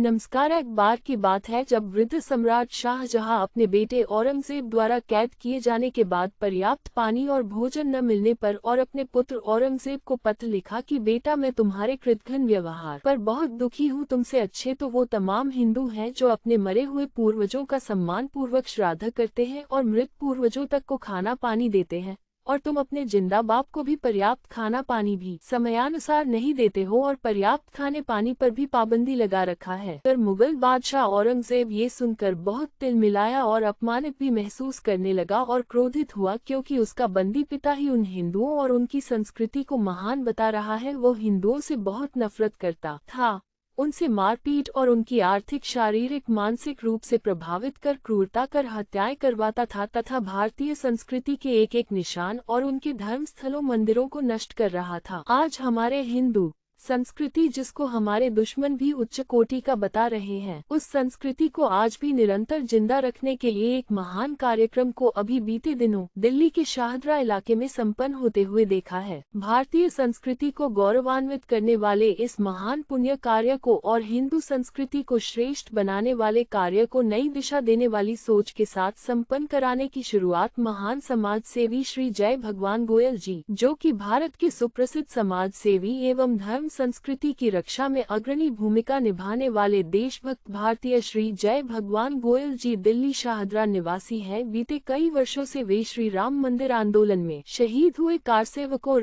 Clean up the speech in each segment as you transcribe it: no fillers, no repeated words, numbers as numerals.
नमस्कार। एक बार की बात है जब वृद्ध सम्राट शाहजहां अपने बेटे औरंगजेब द्वारा कैद किए जाने के बाद पर्याप्त पानी और भोजन न मिलने पर और अपने पुत्र औरंगजेब को पत्र लिखा कि बेटा, मैं तुम्हारे कृतघ्न व्यवहार पर बहुत दुखी हूँ। तुमसे अच्छे तो वो तमाम हिंदू हैं जो अपने मरे हुए पूर्वजों का सम्मान पूर्वक श्राद्ध करते हैं और मृत पूर्वजों तक को खाना पानी देते हैं, और तुम अपने जिंदा बाप को भी पर्याप्त खाना पानी भी समयानुसार नहीं देते हो और पर्याप्त खाने पानी पर भी पाबंदी लगा रखा है। पर मुगल बादशाह औरंगजेब ये सुनकर बहुत तिलमिलाया और अपमानित भी महसूस करने लगा और क्रोधित हुआ, क्योंकि उसका बंदी पिता ही उन हिंदुओं और उनकी संस्कृति को महान बता रहा है। वो हिंदुओं से बहुत नफरत करता था, उनसे मारपीट और उनकी आर्थिक, शारीरिक, मानसिक रूप से प्रभावित कर क्रूरता कर हत्याएं करवाता था तथा भारतीय संस्कृति के एक एक निशान और उनके धर्म स्थलों, मंदिरों को नष्ट कर रहा था। आज हमारे हिंदू संस्कृति, जिसको हमारे दुश्मन भी उच्च कोटि का बता रहे हैं, उस संस्कृति को आज भी निरंतर जिंदा रखने के लिए एक महान कार्यक्रम को अभी बीते दिनों दिल्ली के शाहदरा इलाके में संपन्न होते हुए देखा है। भारतीय संस्कृति को गौरवान्वित करने वाले इस महान पुण्य कार्य को और हिंदू संस्कृति को श्रेष्ठ बनाने वाले कार्य को नई दिशा देने वाली सोच के साथ संपन्न कराने की शुरुआत महान समाज सेवी श्री जय भगवान गोयल जी, जो कि भारत के सुप्रसिद्ध समाज सेवी एवं धर्म संस्कृति की रक्षा में अग्रणी भूमिका निभाने वाले देशभक्त भारतीय श्री जय भगवान गोयल जी दिल्ली शाहदरा निवासी हैं। बीते कई वर्षों से वे श्री राम मंदिर आंदोलन में शहीद हुए कारसेवकों,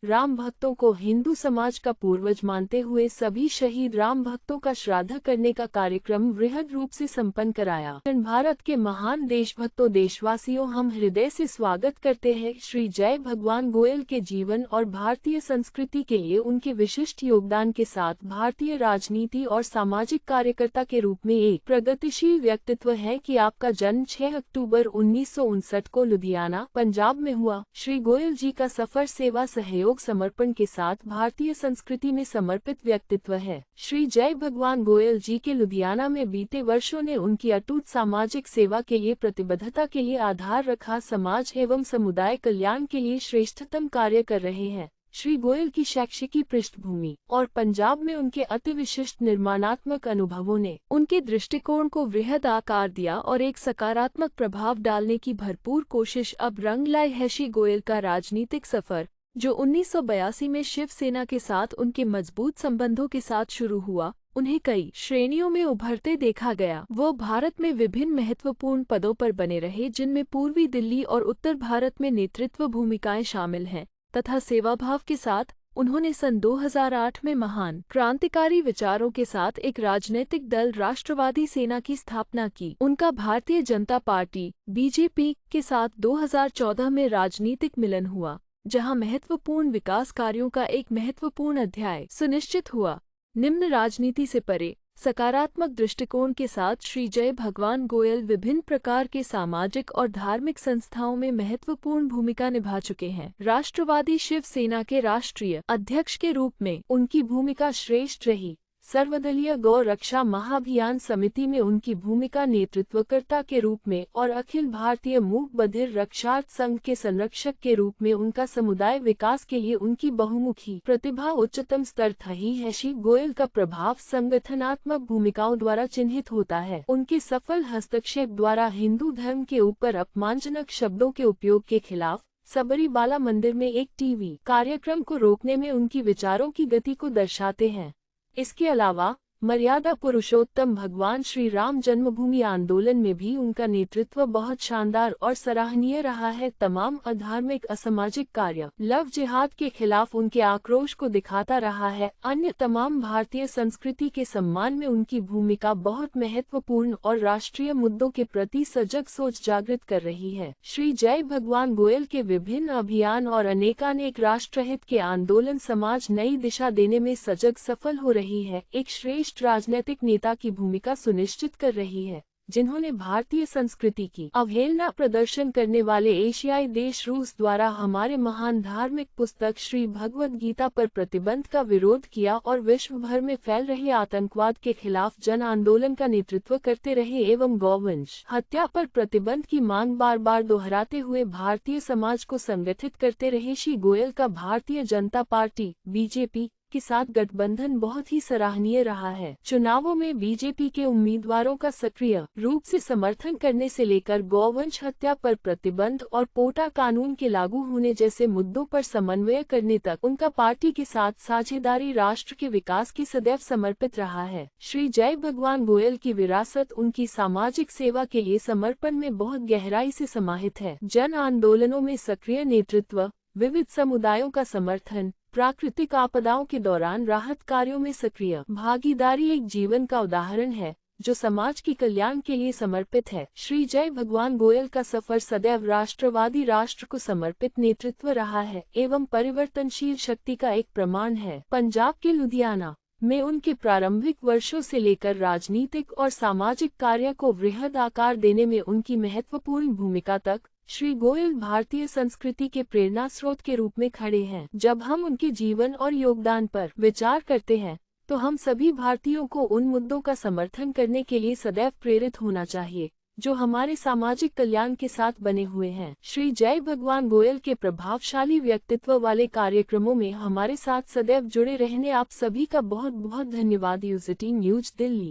राम भक्तों को हिंदू समाज का पूर्वज मानते हुए सभी शहीद राम भक्तों का श्राद्ध करने का कार्यक्रम वृहद रूप से संपन्न कराया। भारत के महान देशभक्तों, देशवासियों, हम हृदय से स्वागत करते हैं श्री जय भगवान गोयल के जीवन और भारतीय संस्कृति के लिए उनके विशिष्ट योगदान के साथ भारतीय राजनीति और सामाजिक कार्यकर्ता के रूप में एक प्रगतिशील व्यक्तित्व है कि आपका जन्म 6 अक्टूबर 1959 को लुधियाना, पंजाब में हुआ। श्री गोयल जी का सफर सेवा, सहयोग, समर्पण के साथ भारतीय संस्कृति में समर्पित व्यक्तित्व है। श्री जय भगवान गोयल जी के लुधियाना में बीते वर्षों ने उनकी अटूट सामाजिक सेवा के लिए, प्रतिबद्धता के लिए आधार रखा, समाज एवं समुदाय कल्याण के लिए श्रेष्ठतम कार्य कर रहे हैं। श्री गोयल की शैक्षिकी पृष्ठभूमि और पंजाब में उनके अति विशिष्ट निर्माणात्मक अनुभवों ने उनके दृष्टिकोण को वृहद आकार दिया और एक सकारात्मक प्रभाव डालने की भरपूर कोशिश अब रंग लाई है। श्री गोयल का राजनीतिक सफर, जो 1982 में शिवसेना के साथ उनके मजबूत संबंधों के साथ शुरू हुआ, उन्हें कई श्रेणियों में उभरते देखा गया। वो भारत में विभिन्न महत्वपूर्ण पदों पर बने रहे, जिनमें पूर्वी दिल्ली और उत्तर भारत में नेतृत्व भूमिकाएं शामिल हैं, तथा सेवाभाव के साथ उन्होंने सन 2008 में महान क्रांतिकारी विचारों के साथ एक राजनीतिक दल राष्ट्रवादी सेना की स्थापना की। उनका भारतीय जनता पार्टी बीजेपी के साथ 2014 में राजनीतिक मिलन हुआ, जहां महत्वपूर्ण विकास कार्यों का एक महत्वपूर्ण अध्याय सुनिश्चित हुआ। निम्न राजनीति से परे सकारात्मक दृष्टिकोण के साथ श्री जय भगवान गोयल विभिन्न प्रकार के सामाजिक और धार्मिक संस्थाओं में महत्वपूर्ण भूमिका निभा चुके हैं। राष्ट्रवादी शिवसेना के राष्ट्रीय अध्यक्ष के रूप में उनकी भूमिका श्रेष्ठ रही। सर्वदलीय गौ रक्षा महाभियान समिति में उनकी भूमिका नेतृत्वकर्ता के रूप में और अखिल भारतीय मूक बधिर रक्षार्थ संघ के संरक्षक के रूप में उनका समुदाय विकास के लिए उनकी बहुमुखी प्रतिभा उच्चतम स्तर थी है। श्री गोयल का प्रभाव संगठनात्मक भूमिकाओं द्वारा चिन्हित होता है। उनके सफल हस्तक्षेप द्वारा हिंदू धर्म के ऊपर अपमानजनक शब्दों के उपयोग के खिलाफ सबरीमाला मंदिर में एक टीवी कार्यक्रम को रोकने में उनकी विचारों की गति को दर्शाते हैं। इसके अलावा मर्यादा पुरुषोत्तम भगवान श्री राम जन्मभूमि आंदोलन में भी उनका नेतृत्व बहुत शानदार और सराहनीय रहा है। तमाम अधार्मिक, असामाजिक कार्य, लव जिहाद के खिलाफ उनके आक्रोश को दिखाता रहा है। अन्य तमाम भारतीय संस्कृति के सम्मान में उनकी भूमिका बहुत महत्वपूर्ण और राष्ट्रीय मुद्दों के प्रति सजग सोच जागृत कर रही है। श्री जय भगवान गोयल के विभिन्न अभियान और अनेकानेक राष्ट्रहित के आंदोलन समाज नई दिशा देने में सजग सफल हो रही है। एक श्रेष्ठ राजनीतिक नेता की भूमिका सुनिश्चित कर रही है, जिन्होंने भारतीय संस्कृति की अवहेलना प्रदर्शन करने वाले एशियाई देश रूस द्वारा हमारे महान धार्मिक पुस्तक श्री भगवद गीता पर प्रतिबंध का विरोध किया और विश्व भर में फैल रहे आतंकवाद के खिलाफ जन आंदोलन का नेतृत्व करते रहे एवं गौवंश हत्या पर प्रतिबंध की मांग बार बार दोहराते हुए भारतीय समाज को संगठित करते रहे। श्री गोयल का भारतीय जनता पार्टी बीजेपी के साथ गठबंधन बहुत ही सराहनीय रहा है। चुनावों में बीजेपी के उम्मीदवारों का सक्रिय रूप से समर्थन करने से लेकर गौवंश हत्या पर प्रतिबंध और पोटा कानून के लागू होने जैसे मुद्दों पर समन्वय करने तक उनका पार्टी के साथ साझेदारी राष्ट्र के विकास की सदैव समर्पित रहा है। श्री जय भगवान गोयल की विरासत उनकी सामाजिक सेवा के लिए समर्पण में बहुत गहराई से समाहित है। जन आंदोलनों में सक्रिय नेतृत्व, विविध समुदायों का समर्थन, प्राकृतिक आपदाओं के दौरान राहत कार्यों में सक्रिय भागीदारी एक जीवन का उदाहरण है जो समाज की कल्याण के लिए समर्पित है। श्री जय भगवान गोयल का सफर सदैव राष्ट्रवादी राष्ट्र को समर्पित नेतृत्व रहा है एवं परिवर्तनशील शक्ति का एक प्रमाण है। पंजाब के लुधियाना में उनके प्रारंभिक वर्षों से लेकर राजनीतिक और सामाजिक कार्य को वृहद आकार देने में उनकी महत्वपूर्ण भूमिका तक श्री गोयल भारतीय संस्कृति के प्रेरणा स्रोत के रूप में खड़े हैं। जब हम उनके जीवन और योगदान पर विचार करते हैं तो हम सभी भारतीयों को उन मुद्दों का समर्थन करने के लिए सदैव प्रेरित होना चाहिए जो हमारे सामाजिक कल्याण के साथ बने हुए हैं। श्री जय भगवान गोयल के प्रभावशाली व्यक्तित्व वाले कार्यक्रमों में हमारे साथ सदैव जुड़े रहने आप सभी का बहुत बहुत धन्यवाद। UZT news Delhi.